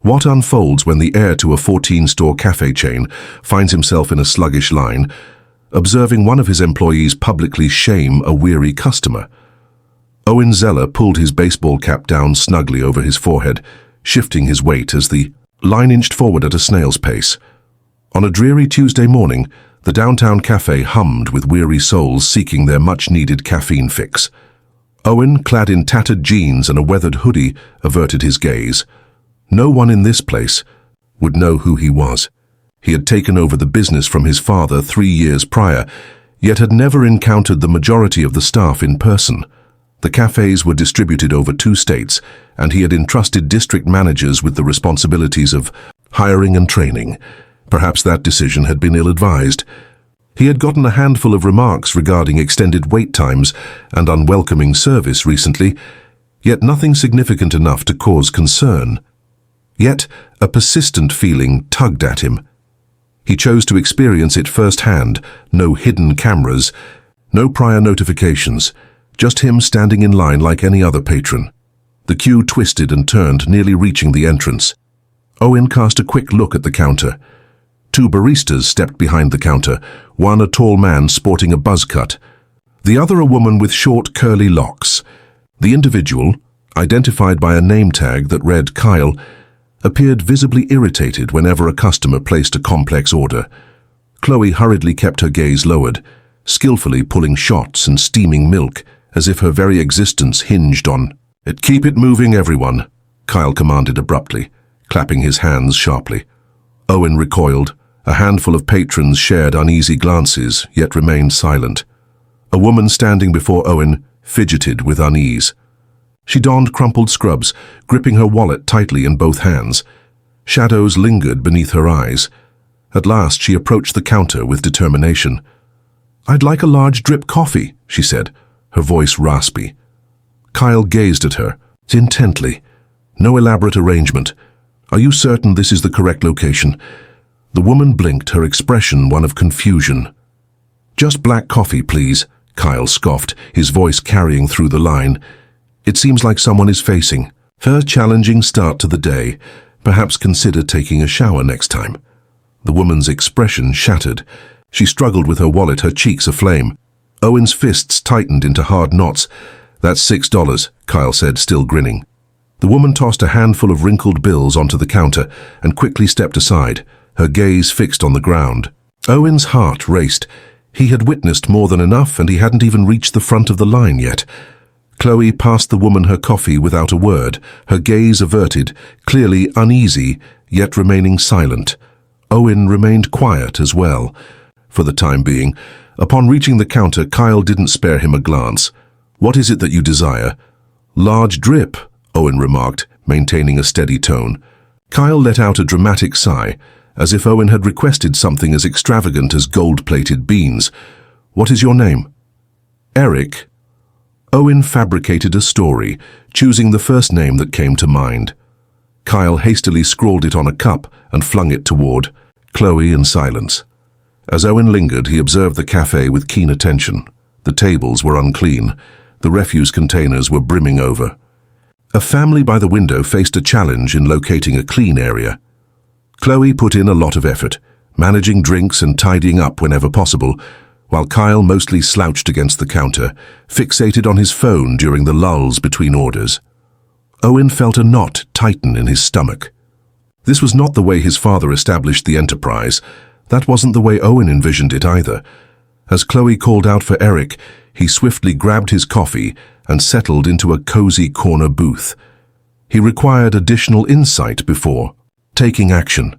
What unfolds when the heir to a 14-store cafe chain finds himself in a sluggish line, observing one of his employees publicly shame a weary customer? Owen Zeller pulled his baseball cap down snugly over his forehead, shifting his weight as the line inched forward at a snail's pace. On a dreary Tuesday morning, the downtown cafe hummed with weary souls seeking their much-needed caffeine fix. Owen, clad in tattered jeans and a weathered hoodie, averted his gaze. No one in this place would know who he was. He had taken over the business from his father 3 years prior, yet had never encountered the majority of the staff in person. The cafes were distributed over 2 states, and he had entrusted district managers with the responsibilities of hiring and training. Perhaps that decision had been ill-advised. He had gotten a handful of remarks regarding extended wait times and unwelcoming service recently, yet nothing significant enough to cause concern. Yet a persistent feeling tugged at him. He chose to experience it firsthand, no hidden cameras, no prior notifications, just him standing in line like any other patron. The queue twisted and turned, nearly reaching the entrance. Owen cast a quick look at the counter. 2 baristas stepped behind the counter, one a tall man sporting a buzz cut, the other a woman with short curly locks. The individual, identified by a name tag that read Kyle, appeared visibly irritated whenever a customer placed a complex order. Chloe hurriedly kept her gaze lowered, skillfully pulling shots and steaming milk, as if her very existence hinged on it. "Keep it moving, everyone," Kyle commanded abruptly, clapping his hands sharply. Owen recoiled. A handful of patrons shared uneasy glances, yet remained silent. A woman standing before Owen fidgeted with unease. She donned crumpled scrubs, gripping her wallet tightly in both hands. Shadows lingered beneath her eyes. At last she approached the counter with determination. "I'd like a large drip coffee," she said, her voice raspy. Kyle gazed at her, intently. No elaborate arrangement. "Are you certain this is the correct location?" The woman blinked, her expression one of confusion. "Just black coffee, please," Kyle scoffed, his voice carrying through the line. "It seems like someone is facing her challenging start to the day. Perhaps consider taking a shower next time." The woman's expression shattered. She struggled with her wallet, her cheeks aflame. Owen's fists tightened into hard knots. "That's $6, Kyle said, still grinning. The woman tossed a handful of wrinkled bills onto the counter and quickly stepped aside, her gaze fixed on the ground. Owen's heart raced. He had witnessed more than enough, and he hadn't even reached the front of the line yet. Chloe passed the woman her coffee without a word, her gaze averted, clearly uneasy, yet remaining silent. Owen remained quiet as well. For the time being, upon reaching the counter, Kyle didn't spare him a glance. "What is it that you desire?" "Large drip," Owen remarked, maintaining a steady tone. Kyle let out a dramatic sigh, as if Owen had requested something as extravagant as gold-plated beans. "What is your name?" "Eric." Owen fabricated a story, choosing the first name that came to mind. Kyle hastily scrawled it on a cup and flung it toward Chloe in silence. As Owen lingered, he observed the cafe with keen attention. The tables were unclean. The refuse containers were brimming over. A family by the window faced a challenge in locating a clean area. Chloe put in a lot of effort, managing drinks and tidying up whenever possible, while Kyle mostly slouched against the counter, fixated on his phone during the lulls between orders. Owen felt a knot tighten in his stomach. This was not the way his father established the enterprise. That wasn't the way Owen envisioned it either. As Chloe called out for Eric, he swiftly grabbed his coffee and settled into a cozy corner booth. He required additional insight before taking action.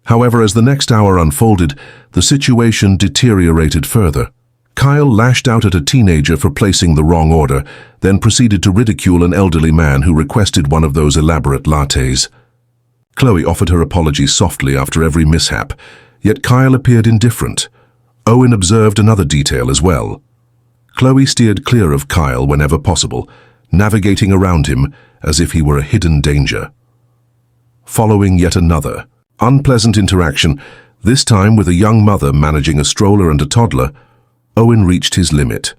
However, as the next hour unfolded, the situation deteriorated further. Kyle lashed out at a teenager for placing the wrong order, then proceeded to ridicule an elderly man who requested one of those elaborate lattes. Chloe offered her apologies softly after every mishap, yet Kyle appeared indifferent. Owen observed another detail as well. Chloe steered clear of Kyle whenever possible, navigating around him as if he were a hidden danger. Following yet another unpleasant interaction, this time with a young mother managing a stroller and a toddler, Owen reached his limit.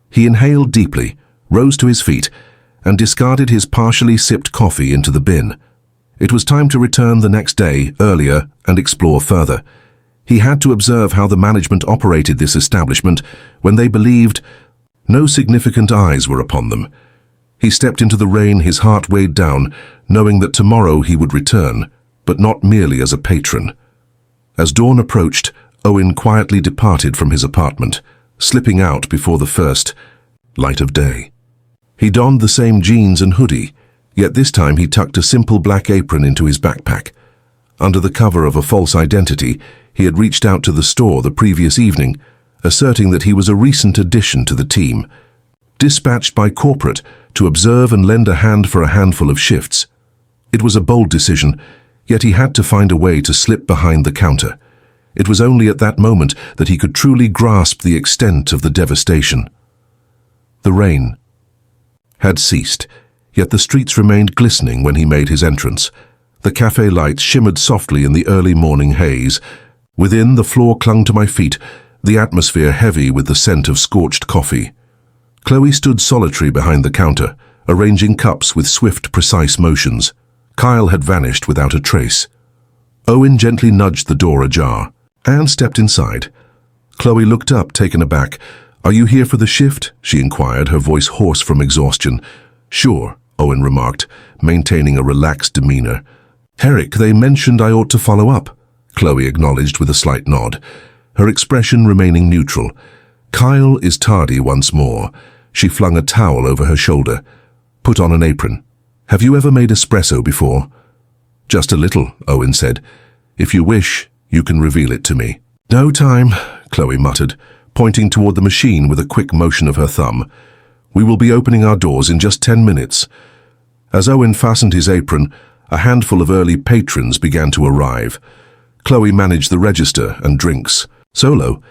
He inhaled deeply, rose to his feet, and discarded his partially sipped coffee into the bin. It was time to return the next day, earlier, and explore further. He had to observe how the management operated this establishment when they believed no significant eyes were upon them. He stepped into the rain, his heart weighed down, knowing that tomorrow he would return, but not merely as a patron. As dawn approached, Owen quietly departed from his apartment, slipping out before the first light of day. He donned the same jeans and hoodie, yet this time he tucked a simple black apron into his backpack. Under the cover of a false identity, he had reached out to the store the previous evening, asserting that he was a recent addition to the team, dispatched by corporate to observe and lend a hand for a handful of shifts. It was a bold decision, yet he had to find a way to slip behind the counter. It was only at that moment that he could truly grasp the extent of the devastation. The rain had ceased, yet the streets remained glistening when he made his entrance. The cafe lights shimmered softly in the early morning haze. Within, the floor clung to my feet, the atmosphere heavy with the scent of scorched coffee. Chloe stood solitary behind the counter, arranging cups with swift, precise motions. Kyle had vanished without a trace. Owen gently nudged the door ajar. Anne stepped inside. Chloe looked up, taken aback. "Are you here for the shift?" she inquired, her voice hoarse from exhaustion. "Sure," Owen remarked, maintaining a relaxed demeanor. "Herrick, they mentioned I ought to follow up," Chloe acknowledged with a slight nod, her expression remaining neutral. "Kyle is tardy once more." She flung a towel over her shoulder. "Put on an apron. Have you ever made espresso before?" "Just a little," Owen said. "If you wish, you can reveal it to me." "No time," Chloe muttered, pointing toward the machine with a quick motion of her thumb. "We will be opening our doors in just 10 minutes. As Owen fastened his apron, a handful of early patrons began to arrive. Chloe managed the register and drinks. Solo,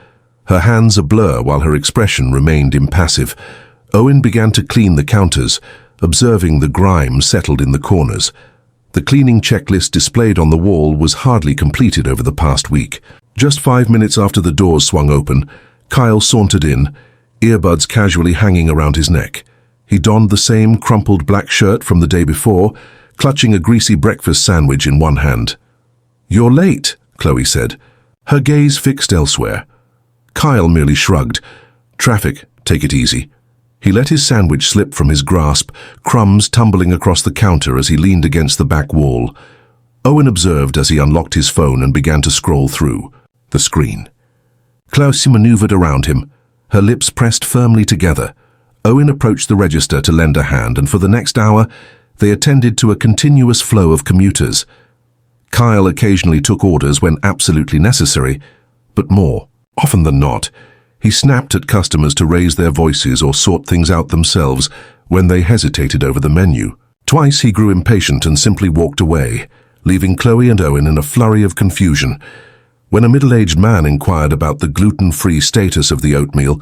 her hands a blur while her expression remained impassive. Owen began to clean the counters, observing the grime settled in the corners. The cleaning checklist displayed on the wall was hardly completed over the past week. Just 5 minutes after the doors swung open, Kyle sauntered in, earbuds casually hanging around his neck. He donned the same crumpled black shirt from the day before, clutching a greasy breakfast sandwich in one hand. "You're late," Chloe said, her gaze fixed elsewhere. Kyle merely shrugged. "Traffic, take it easy." He let his sandwich slip from his grasp, crumbs tumbling across the counter as he leaned against the back wall. Owen observed as he unlocked his phone and began to scroll through the screen. Chloe maneuvered around him, her lips pressed firmly together. Owen approached the register to lend a hand, and for the next hour, they attended to a continuous flow of commuters. Kyle occasionally took orders when absolutely necessary, but more often than not, he snapped at customers to raise their voices or sort things out themselves when they hesitated over the menu. Twice he grew impatient and simply walked away, leaving Chloe and Owen in a flurry of confusion. When a middle-aged man inquired about the gluten-free status of the oatmeal,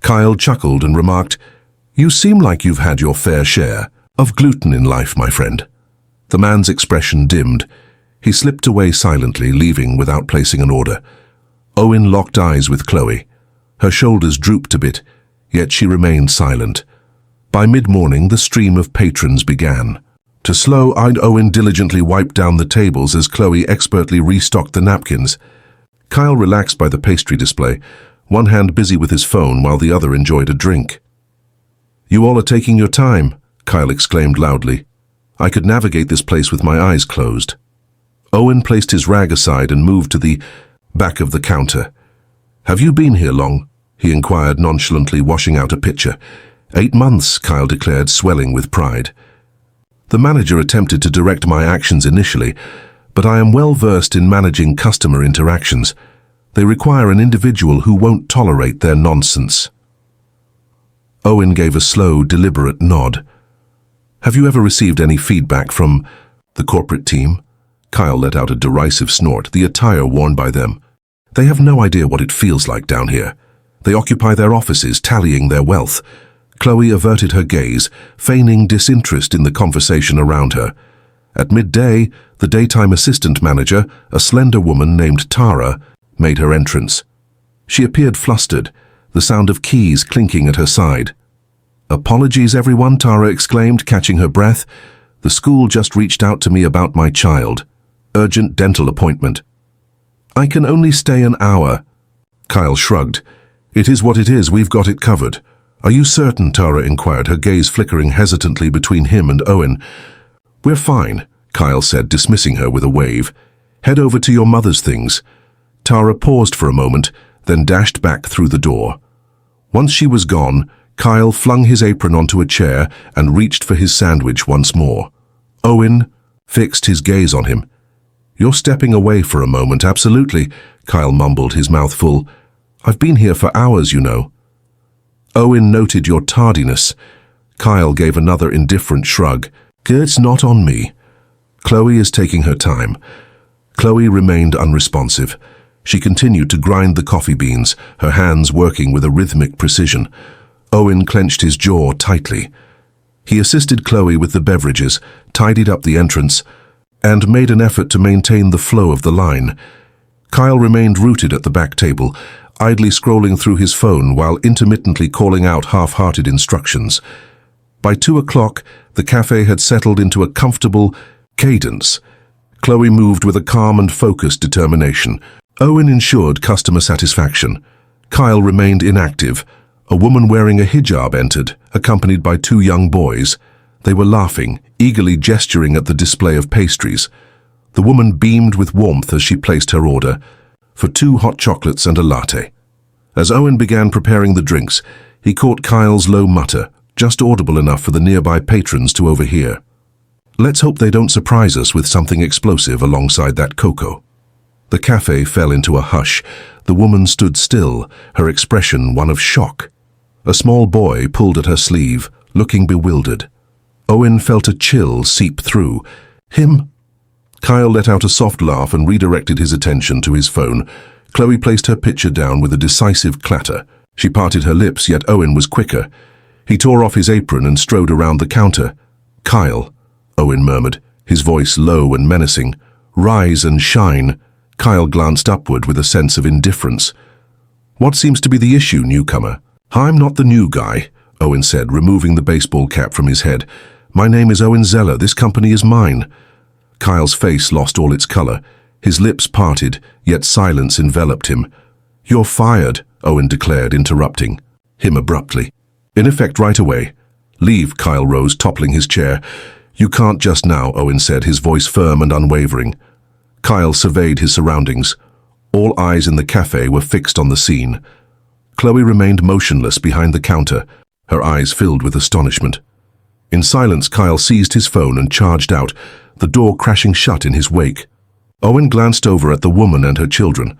Kyle chuckled and remarked, "You seem like you've had your fair share of gluten in life, my friend." The man's expression dimmed. He slipped away silently, leaving without placing an order. Owen locked eyes with Chloe. Her shoulders drooped a bit, yet she remained silent. By mid-morning, the stream of patrons began. To slow-eyed Owen diligently wiped down the tables as Chloe expertly restocked the napkins. Kyle relaxed by the pastry display, one hand busy with his phone while the other enjoyed a drink. "You all are taking your time," Kyle exclaimed loudly. "I could navigate this place with my eyes closed." Owen placed his rag aside and moved to the back of the counter. "Have you been here long?" he inquired nonchalantly, washing out a pitcher. 8 months, Kyle declared, swelling with pride. "The manager attempted to direct my actions initially, but I am well versed in managing customer interactions. They require an individual who won't tolerate their nonsense." Owen gave a slow, deliberate nod. "Have you ever received any feedback from the corporate team?" Kyle let out a derisive snort, the attire worn by them. "They have no idea what it feels like down here. They occupy their offices, tallying their wealth." Chloe averted her gaze, feigning disinterest in the conversation around her. At midday, the daytime assistant manager, a slender woman named Tara, made her entrance. She appeared flustered, the sound of keys clinking at her side. "Apologies, everyone," Tara exclaimed, catching her breath. The school just reached out to me about my child. Urgent dental appointment. I can only stay an hour. Kyle shrugged. It is what it is, we've got it covered. Are you certain? Tara inquired, her gaze flickering hesitantly between him and Owen. We're fine, Kyle said, dismissing her with a wave. Head over to your mother's things. Tara paused for a moment, then dashed back through the door. Once she was gone, Kyle flung his apron onto a chair and reached for his sandwich once more. Owen fixed his gaze on him. You're stepping away for a moment, absolutely, Kyle mumbled, his mouth full. I've been here for hours, you know. Owen noted your tardiness. Kyle gave another indifferent shrug. It's not on me. Chloe is taking her time. Chloe remained unresponsive. She continued to grind the coffee beans, her hands working with a rhythmic precision. Owen clenched his jaw tightly. He assisted Chloe with the beverages, tidied up the entrance, and made an effort to maintain the flow of the line. Kyle remained rooted at the back table, idly scrolling through his phone while intermittently calling out half-hearted instructions. By 2 o'clock, the cafe had settled into a comfortable cadence. Chloe moved with a calm and focused determination. Owen ensured customer satisfaction. Kyle remained inactive. A woman wearing a hijab entered, accompanied by 2 young boys. They were laughing, eagerly gesturing at the display of pastries. The woman beamed with warmth as she placed her order, for 2 hot chocolates and a latte. As Owen began preparing the drinks, he caught Kyle's low mutter, just audible enough for the nearby patrons to overhear. Let's hope they don't surprise us with something explosive alongside that cocoa. The cafe fell into a hush. The woman stood still, her expression one of shock. A small boy pulled at her sleeve, looking bewildered. Owen felt a chill seep through. Him? Kyle let out a soft laugh and redirected his attention to his phone. Chloe placed her pitcher down with a decisive clatter. She parted her lips, yet Owen was quicker. He tore off his apron and strode around the counter. Kyle, Owen murmured, his voice low and menacing. Rise and shine. Kyle glanced upward with a sense of indifference. What seems to be the issue, newcomer? I'm not the new guy, Owen said, removing the baseball cap from his head. My name is Owen Zeller. This company is mine. Kyle's face lost all its color. His lips parted, yet silence enveloped him. You're fired, Owen declared, interrupting him abruptly. In effect, right away. Leave, Kyle rose, toppling his chair. You can't just now, Owen said, his voice firm and unwavering. Kyle surveyed his surroundings. All eyes in the cafe were fixed on the scene. Chloe remained motionless behind the counter, her eyes filled with astonishment. In silence, Kyle seized his phone and charged out, the door crashing shut in his wake. Owen glanced over at the woman and her children.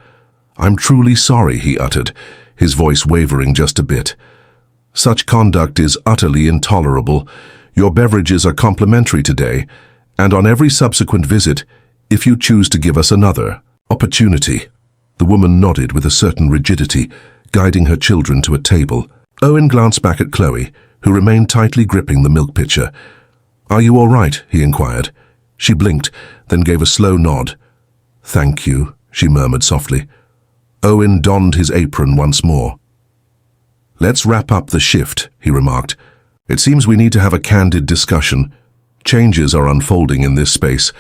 I'm truly sorry, he uttered, his voice wavering just a bit. Such conduct is utterly intolerable. Your beverages are complimentary today, and on every subsequent visit, if you choose to give us another opportunity. The woman nodded with a certain rigidity, guiding her children to a table. Owen glanced back at Chloe, who remained tightly gripping the milk pitcher. Are you all right? He inquired. She blinked, then gave a slow nod. Thank you, she murmured softly. Owen donned his apron once more. Let's wrap up the shift, he remarked. It seems we need to have a candid discussion. Changes are unfolding in this space.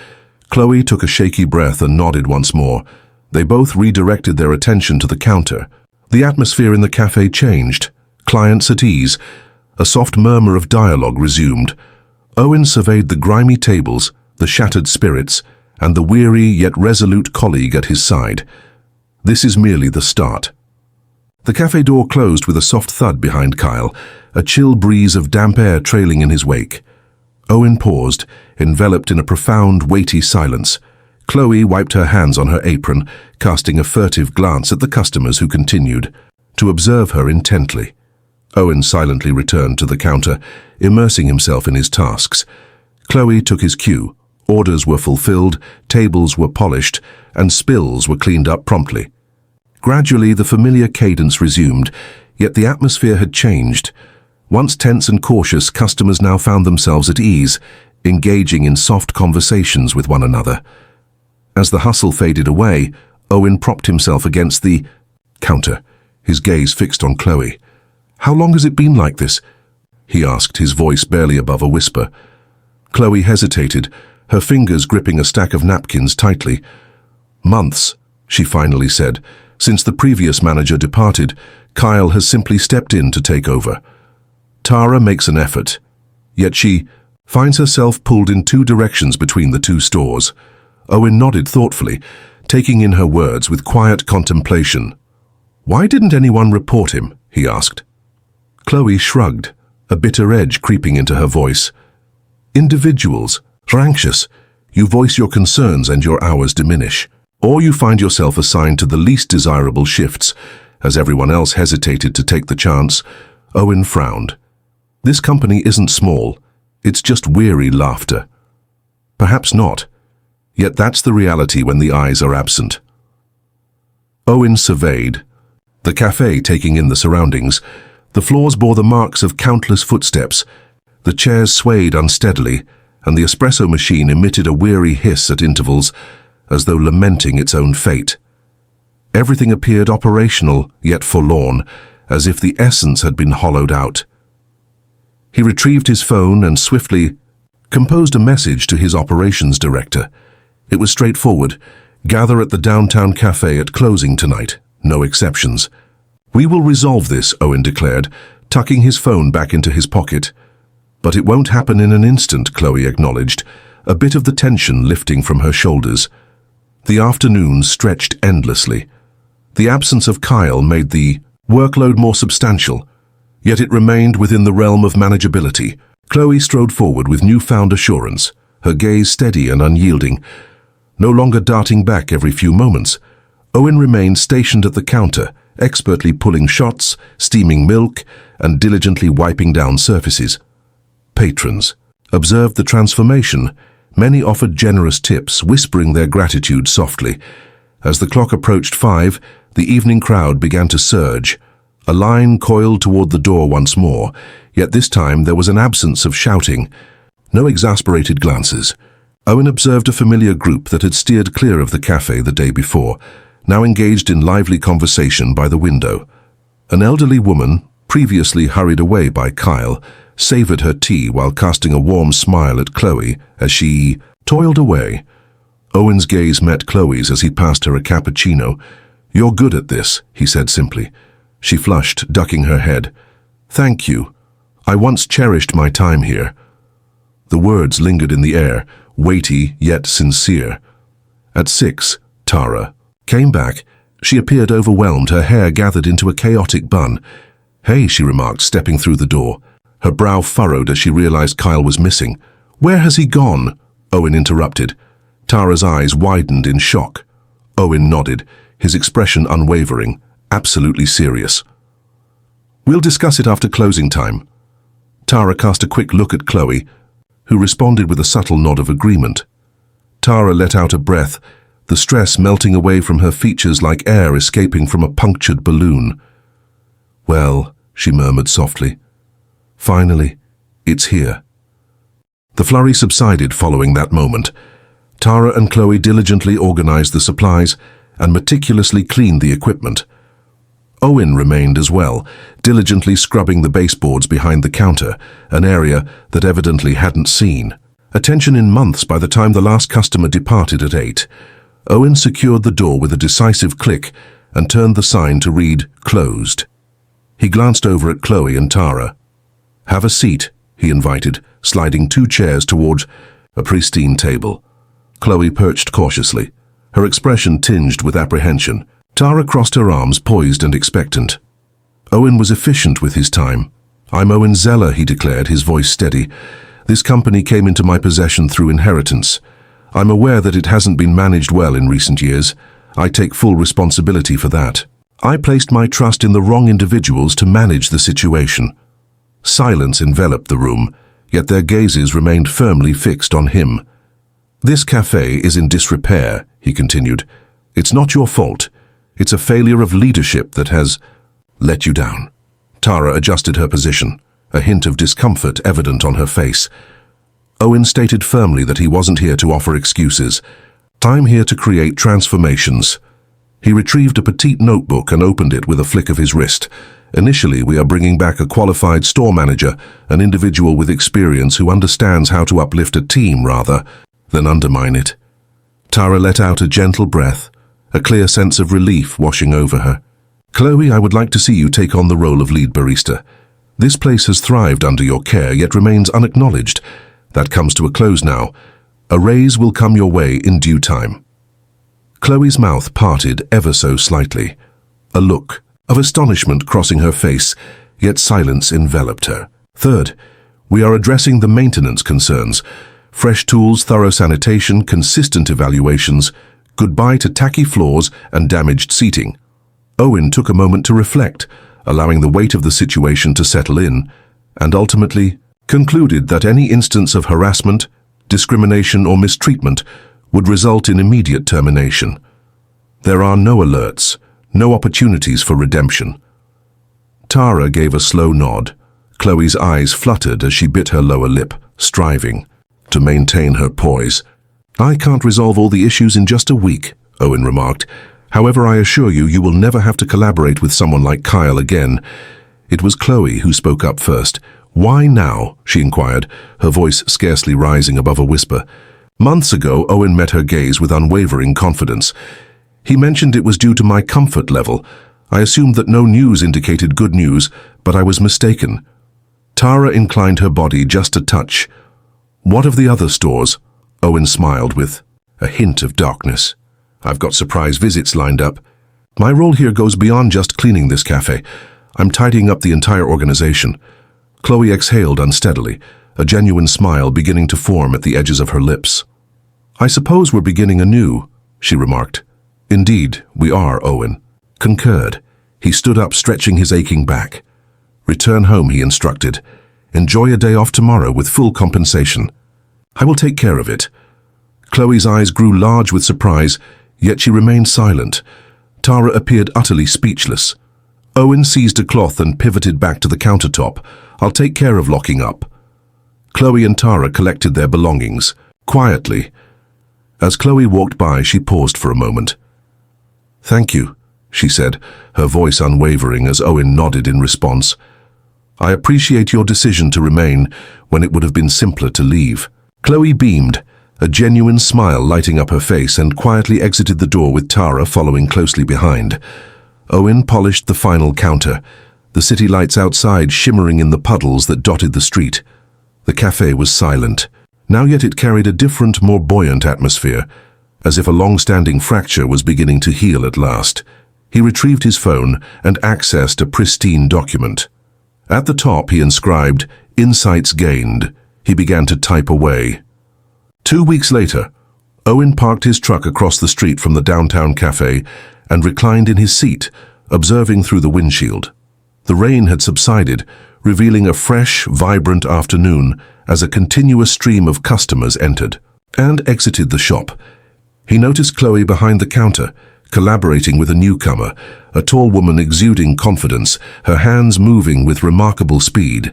Chloe took a shaky breath and nodded once more. They both redirected their attention to the counter. The atmosphere in the cafe changed. Clients at ease. A soft murmur of dialogue resumed. Owen surveyed the grimy tables, the shattered spirits, and the weary yet resolute colleague at his side. This is merely the start. The cafe door closed with a soft thud behind Kyle, a chill breeze of damp air trailing in his wake. Owen paused, enveloped in a profound, weighty silence. Chloe wiped her hands on her apron, casting a furtive glance at the customers who continued to observe her intently. Owen silently returned to the counter, immersing himself in his tasks. Chloe took his cue. Orders were fulfilled, tables were polished, and spills were cleaned up promptly. Gradually, the familiar cadence resumed, yet the atmosphere had changed. Once tense and cautious, customers now found themselves at ease, engaging in soft conversations with one another. As the hustle faded away, Owen propped himself against the counter, his gaze fixed on Chloe. How long has it been like this? He asked, his voice barely above a whisper. Chloe hesitated, her fingers gripping a stack of napkins tightly. "Months," she finally said. "Since the previous manager departed, Kyle has simply stepped in to take over." Tara makes an effort, yet she finds herself pulled in two directions between the two stores. Owen nodded thoughtfully, taking in her words with quiet contemplation. "Why didn't anyone report him?" he asked. Chloe shrugged, a bitter edge creeping into her voice. "Individuals are anxious. You voice your concerns and your hours diminish. Or you find yourself assigned to the least desirable shifts, as everyone else hesitated to take the chance." Owen frowned. "This company isn't small. It's just weary laughter." "Perhaps not. Yet that's the reality when the eyes are absent." Owen surveyed the cafe, taking in the surroundings. The floors bore the marks of countless footsteps. The chairs swayed unsteadily, and the espresso machine emitted a weary hiss at intervals, as though lamenting its own fate. Everything appeared operational, yet forlorn, as if the essence had been hollowed out. He retrieved his phone and swiftly composed a message to his operations director. It was straightforward. "Gather at the downtown cafe at closing tonight. No exceptions." "We will resolve this," Owen declared, tucking his phone back into his pocket. "But it won't happen in an instant," Chloe acknowledged, a bit of the tension lifting from her shoulders. The afternoon stretched endlessly. The absence of Kyle made the workload more substantial, yet it remained within the realm of manageability. Chloe strode forward with newfound assurance, her gaze steady and unyielding, no longer darting back every few moments. Owen remained stationed at the counter, expertly pulling shots, steaming milk, and diligently wiping down surfaces. Patrons observed the transformation. Many offered generous tips, whispering their gratitude softly. As the clock approached 5, the evening crowd began to surge. A line coiled toward the door once more, yet this time there was an absence of shouting. No exasperated glances. Owen observed a familiar group that had steered clear of the cafe the day before, now engaged in lively conversation by the window. An elderly woman, previously hurried away by Kyle, savored her tea while casting a warm smile at Chloe as she toiled away. Owen's gaze met Chloe's as he passed her a cappuccino. "You're good at this," he said simply. She flushed, ducking her head. "Thank you. I once cherished my time here." The words lingered in the air, weighty yet sincere. At 6, Tara came back. She appeared overwhelmed, her hair gathered into a chaotic bun. "Hey," she remarked, stepping through the door. Her brow furrowed as she realized Kyle was missing. "Where has he gone?" Owen interrupted. Tara's eyes widened in shock. Owen nodded, his expression unwavering, absolutely serious. "We'll discuss it after closing time." Tara cast a quick look at Chloe, who responded with a subtle nod of agreement. Tara let out a breath, the stress melting away from her features like air escaping from a punctured balloon. "Well," she murmured softly, "finally, it's here." The flurry subsided following that moment. Tara and Chloe diligently organized the supplies and meticulously cleaned the equipment. Owen remained as well, diligently scrubbing the baseboards behind the counter, an area that evidently hadn't seen attention in months. By the time the last customer departed at 8, Owen secured the door with a decisive click and turned the sign to read "Closed." He glanced over at Chloe and Tara. "Have a seat," he invited, sliding 2 chairs towards a pristine table. Chloe perched cautiously, her expression tinged with apprehension. Tara crossed her arms, poised and expectant. Owen was efficient with his time. "I'm Owen Zeller," he declared, his voice steady. "This company came into my possession through inheritance. I'm aware that it hasn't been managed well in recent years. I take full responsibility for that. I placed my trust in the wrong individuals to manage the situation." Silence enveloped the room, yet their gazes remained firmly fixed on him. "This cafe is in disrepair," he continued. "It's not your fault. It's a failure of leadership that has let you down." Tara adjusted her position, a hint of discomfort evident on her face. Owen stated firmly that he wasn't here to offer excuses. "I'm here to create transformations." He retrieved a petite notebook and opened it with a flick of his wrist, Initially, we are bringing back a qualified store manager, an individual with experience who understands how to uplift a team rather than undermine it. Tara let out a gentle breath, a clear sense of relief washing over her. Chloe, I would like to see you take on the role of lead barista. This place has thrived under your care, yet remains unacknowledged. That comes to a close now. A raise will come your way in due time. Chloe's mouth parted ever so slightly, a look of astonishment crossing her face, yet silence enveloped her. Third, we are addressing the maintenance concerns. Fresh tools, thorough sanitation, consistent evaluations, goodbye to tacky floors and damaged seating. Owen took a moment to reflect, allowing the weight of the situation to settle in, and ultimately concluded that any instance of harassment, discrimination or mistreatment would result in immediate termination. There are no alerts, no opportunities for redemption. Tara gave a slow nod. Chloe's eyes fluttered as she bit her lower lip, striving to maintain her poise. I can't resolve all the issues in just a week, Owen remarked. However, I assure you, you will never have to collaborate with someone like Kyle again. It was Chloe who spoke up first. Why now? She inquired, her voice scarcely rising above a whisper. Months ago, Owen met her gaze with unwavering confidence. He mentioned it was due to my comfort level. I assumed that no news indicated good news, but I was mistaken. Tara inclined her body just a touch. What of the other stores? Owen smiled with a hint of darkness. I've got surprise visits lined up. My role here goes beyond just cleaning this cafe. I'm tidying up the entire organization. Chloe exhaled unsteadily, a genuine smile beginning to form at the edges of her lips. I suppose we're beginning anew, she remarked. Indeed, we are, Owen concurred. He stood up, stretching his aching back. Return home, he instructed. Enjoy a day off tomorrow with full compensation. I will take care of it. Chloe's eyes grew large with surprise, yet she remained silent. Tara appeared utterly speechless. Owen seized a cloth and pivoted back to the countertop. I'll take care of locking up. Chloe and Tara collected their belongings, quietly. As Chloe walked by, she paused for a moment. Thank you, she said, her voice unwavering as Owen nodded in response. I appreciate your decision to remain when it would have been simpler to leave. Chloe beamed, a genuine smile lighting up her face, and quietly exited the door with Tara following closely behind. Owen polished the final counter, the city lights outside shimmering in the puddles that dotted the street. The cafe was silent. Now yet it carried a different, more buoyant atmosphere, as if a long-standing fracture was beginning to heal at last. He retrieved his phone and accessed a pristine document. At the top he inscribed, "Insights gained." He began to type away. 2 weeks later, Owen parked his truck across the street from the downtown cafe and reclined in his seat, observing through the windshield. The rain had subsided, revealing a fresh, vibrant afternoon as a continuous stream of customers entered and exited the shop. He noticed Chloe behind the counter, collaborating with a newcomer, a tall woman exuding confidence, her hands moving with remarkable speed.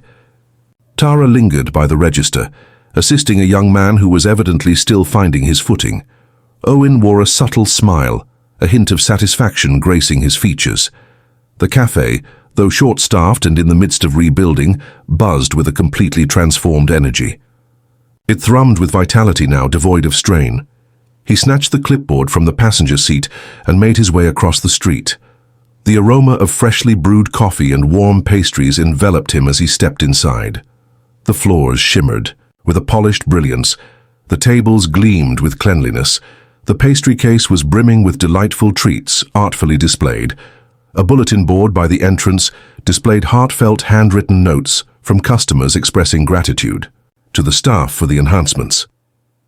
Tara lingered by the register, assisting a young man who was evidently still finding his footing. Owen wore a subtle smile, a hint of satisfaction gracing his features. The cafe, though short-staffed and in the midst of rebuilding, buzzed with a completely transformed energy. It thrummed with vitality now, devoid of strain. He snatched the clipboard from the passenger seat and made his way across the street. The aroma of freshly brewed coffee and warm pastries enveloped him as he stepped inside. The floors shimmered with a polished brilliance. The tables gleamed with cleanliness. The pastry case was brimming with delightful treats, artfully displayed. A bulletin board by the entrance displayed heartfelt handwritten notes from customers expressing gratitude to the staff for the enhancements.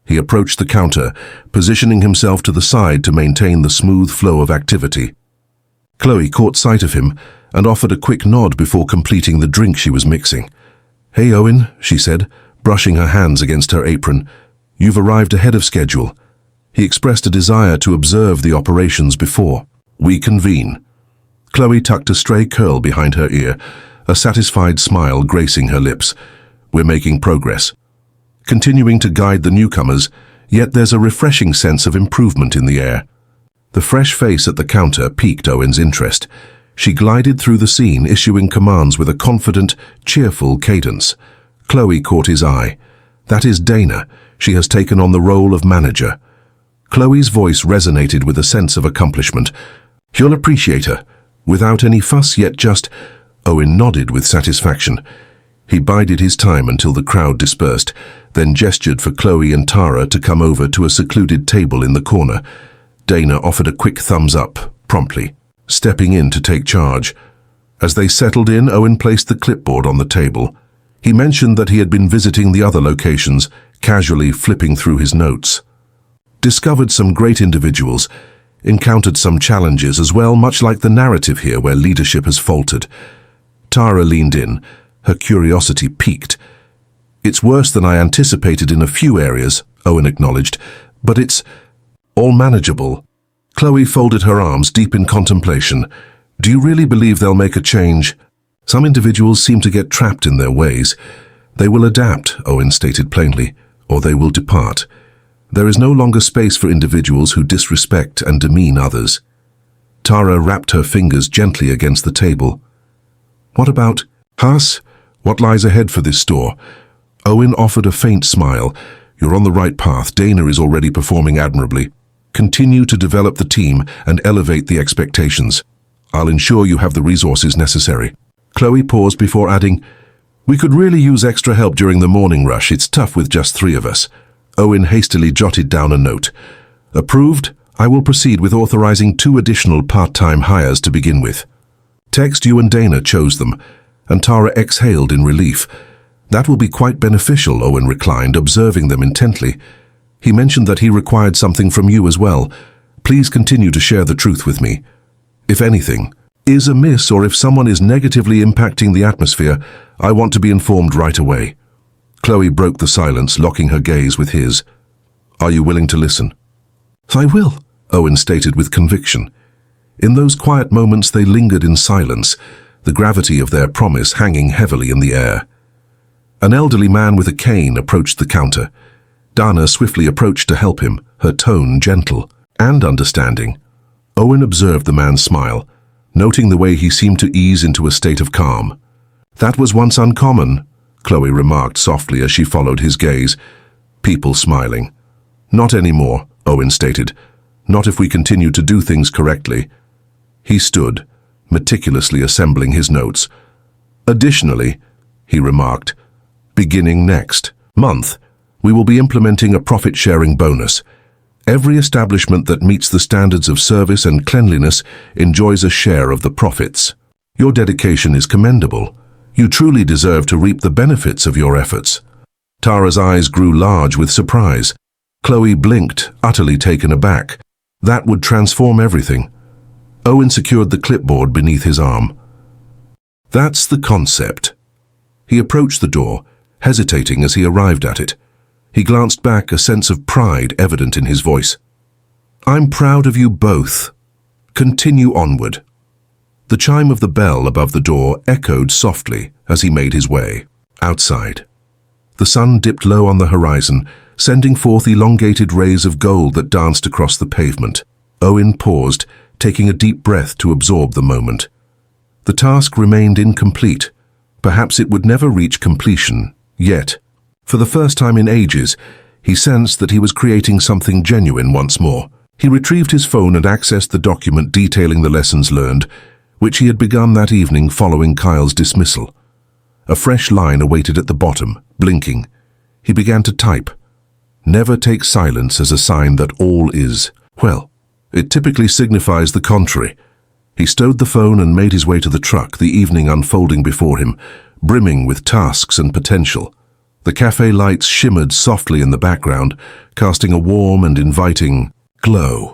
He approached the counter, positioning himself to the side to maintain the smooth flow of activity. Chloe caught sight of him and offered a quick nod before completing the drink she was mixing. "Hey, Owen," she said, brushing her hands against her apron. "You've arrived ahead of schedule." He expressed a desire to observe the operations before we convene. Chloe tucked a stray curl behind her ear, a satisfied smile gracing her lips. "We're making progress." Continuing to guide the newcomers, yet there's a refreshing sense of improvement in the air. The fresh face at the counter piqued Owen's interest. She glided through the scene, issuing commands with a confident, cheerful cadence. Chloe caught his eye. That is Dana. She has taken on the role of manager. Chloe's voice resonated with a sense of accomplishment. You'll appreciate her. Without any fuss, yet just... Owen nodded with satisfaction. He bided his time until the crowd dispersed, then gestured for Chloe and Tara to come over to a secluded table in the corner. Dana offered a quick thumbs up, promptly, stepping in to take charge. As they settled in, Owen placed the clipboard on the table. He mentioned that he had been visiting the other locations, casually flipping through his notes. Discovered some great individuals, encountered some challenges as well, much like the narrative here where leadership has faltered. Tara leaned in, her curiosity piqued. It's worse than I anticipated in a few areas, Owen acknowledged, but it's all manageable. Chloe folded her arms deep in contemplation. Do you really believe they'll make a change? Some individuals seem to get trapped in their ways. They will adapt, Owen stated plainly, or they will depart. There is no longer space for individuals who disrespect and demean others. Tara wrapped her fingers gently against the table. What about us? What lies ahead for this store? Owen offered a faint smile. You're on the right path. Dana is already performing admirably. Continue to develop the team and elevate the expectations. I'll ensure you have the resources necessary. Chloe paused before adding, we could really use extra help during the morning rush. It's tough with just 3 of us. Owen hastily jotted down a note. Approved. I will proceed with authorizing 2 additional part-time hires to begin with. Text you and Dana chose them, and Tara exhaled in relief. That will be quite beneficial, Owen reclined, observing them intently. He mentioned that he required something from you as well. Please continue to share the truth with me. If anything is amiss or if someone is negatively impacting the atmosphere, I want to be informed right away. Chloe broke the silence, locking her gaze with his. Are you willing to listen? I will, Owen stated with conviction. In those quiet moments they lingered in silence, the gravity of their promise hanging heavily in the air. An elderly man with a cane approached the counter. Dana swiftly approached to help him, her tone gentle and understanding. Owen observed the man's smile, noting the way he seemed to ease into a state of calm. That was once uncommon, Chloe remarked softly as she followed his gaze. People smiling. Not anymore, Owen stated. Not if we continue to do things correctly. He stood, meticulously assembling his notes. Additionally, he remarked, beginning next month, we will be implementing a profit-sharing bonus. Every establishment that meets the standards of service and cleanliness enjoys a share of the profits. Your dedication is commendable. You truly deserve to reap the benefits of your efforts. Tara's eyes grew large with surprise. Chloe blinked, utterly taken aback. That would transform everything. Owen secured the clipboard beneath his arm. That's the concept. He approached the door, hesitating as he arrived at it. He glanced back, a sense of pride evident in his voice. I'm proud of you both. Continue onward. The chime of the bell above the door echoed softly as he made his way outside. The sun dipped low on the horizon, sending forth elongated rays of gold that danced across the pavement. Owen paused, taking a deep breath to absorb the moment. The task remained incomplete. Perhaps it would never reach completion, yet, for the first time in ages, he sensed that he was creating something genuine once more. He retrieved his phone and accessed the document detailing the lessons learned, which he had begun that evening following Kyle's dismissal. A fresh line awaited at the bottom, blinking. He began to type. Never take silence as a sign that all is well. It typically signifies the contrary. He stowed the phone and made his way to the truck, the evening unfolding before him, brimming with tasks and potential. The cafe lights shimmered softly in the background, casting a warm and inviting glow.